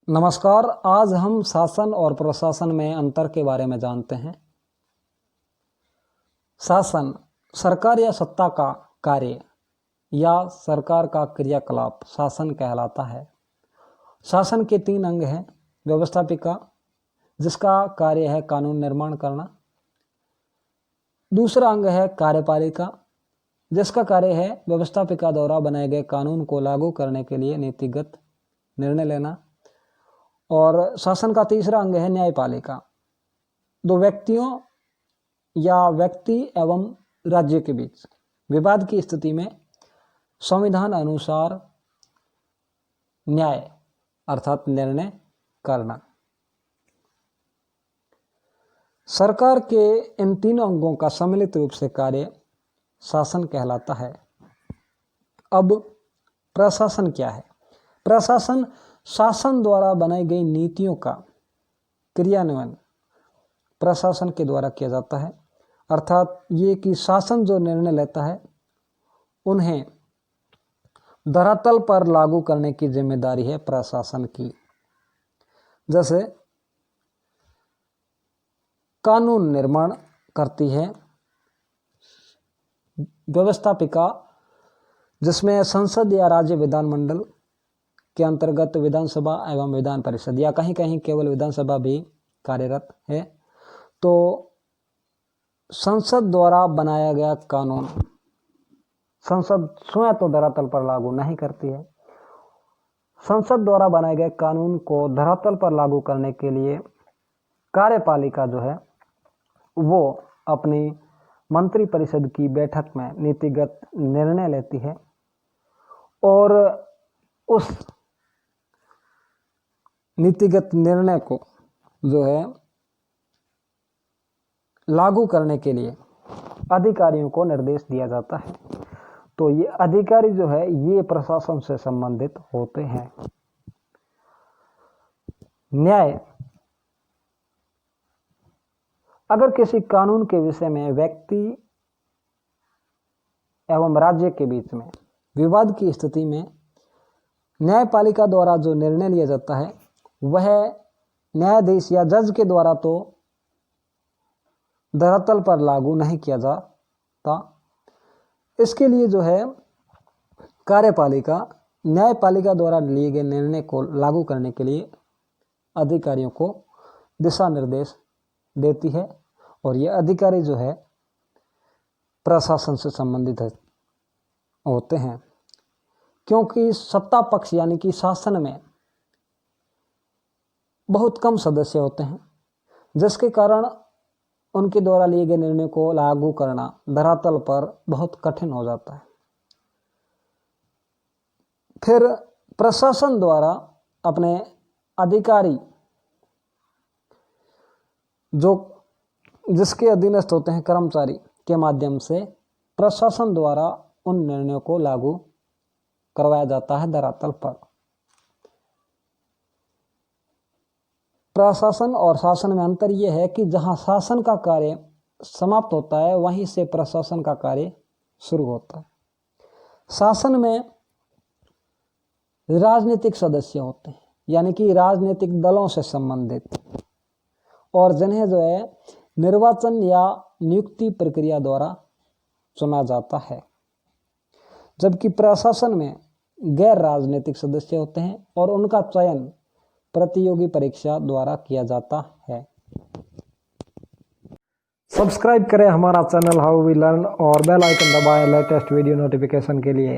नमस्कार। आज हम शासन और प्रशासन में अंतर के बारे में जानते हैं। शासन सरकार या सत्ता का कार्य या सरकार का क्रियाकलाप शासन कहलाता है। शासन के 3 अंग हैं। व्यवस्थापिका, जिसका कार्य है कानून निर्माण करना। दूसरा अंग है कार्यपालिका, जिसका कार्य है व्यवस्थापिका द्वारा बनाए गए कानून को लागू करने के लिए नीतिगत निर्णय लेना। और शासन का तीसरा अंग है न्यायपालिका, 2 व्यक्तियों या व्यक्ति एवं राज्य के बीच विवाद की स्थिति में संविधान अनुसार न्याय अर्थात निर्णय करना। सरकार के इन 3 अंगों का सम्मिलित रूप से कार्य शासन कहलाता है। अब प्रशासन क्या है? प्रशासन शासन द्वारा बनाई गई नीतियों का क्रियान्वयन प्रशासन के द्वारा किया जाता है। अर्थात ये कि शासन जो निर्णय लेता है उन्हें धरातल पर लागू करने की जिम्मेदारी है प्रशासन की। जैसे कानून निर्माण करती है व्यवस्थापिका, जिसमें संसद या राज्य विधानमंडल के अंतर्गत विधानसभा एवं विधान परिषद या कहीं कहीं केवल विधानसभा भी कार्यरत है। तो संसद द्वारा बनाया गया कानून संसद स्वयं तो धरातल पर लागू नहीं करती है। संसद द्वारा बनाए गए कानून को धरातल पर लागू करने के लिए कार्यपालिका जो है वो अपनी मंत्री परिषद की बैठक में नीतिगत निर्णय लेती है और उस नीतिगत निर्णय को जो है लागू करने के लिए अधिकारियों को निर्देश दिया जाता है। तो ये अधिकारी जो है ये प्रशासन से संबंधित होते हैं। न्याय, अगर किसी कानून के विषय में व्यक्ति एवं राज्य के बीच में विवाद की स्थिति में न्यायपालिका द्वारा जो निर्णय लिया जाता है वह न्यायाधीश या जज के द्वारा तो धरातल पर लागू नहीं किया जाता। इसके लिए जो है कार्यपालिका न्यायपालिका द्वारा लिए गए निर्णय को लागू करने के लिए अधिकारियों को दिशा निर्देश देती है और ये अधिकारी जो है प्रशासन से संबंधित होते हैं। क्योंकि सत्ता पक्ष यानी कि शासन में बहुत कम सदस्य होते हैं, जिसके कारण उनके द्वारा लिए गए निर्णय को लागू करना धरातल पर बहुत कठिन हो जाता है। फिर प्रशासन द्वारा अपने अधिकारी जो जिसके अधीनस्थ होते हैं कर्मचारी के माध्यम से प्रशासन द्वारा उन निर्णयों को लागू करवाया जाता है धरातल पर। प्रशासन और शासन में अंतर यह है कि जहां शासन का कार्य समाप्त होता है वहीं से प्रशासन का कार्य शुरू होता है। शासन में राजनीतिक सदस्य होते हैं यानी कि राजनीतिक दलों से संबंधित और जिन्हें जो है निर्वाचन या नियुक्ति प्रक्रिया द्वारा चुना जाता है। जबकि प्रशासन में गैर राजनीतिक सदस्य होते हैं और उनका चयन प्रतियोगी परीक्षा द्वारा किया जाता है। सब्सक्राइब करें हमारा चैनल हाउ वी लर्न और बेल आइकन दबाएं लेटेस्ट वीडियो नोटिफिकेशन के लिए।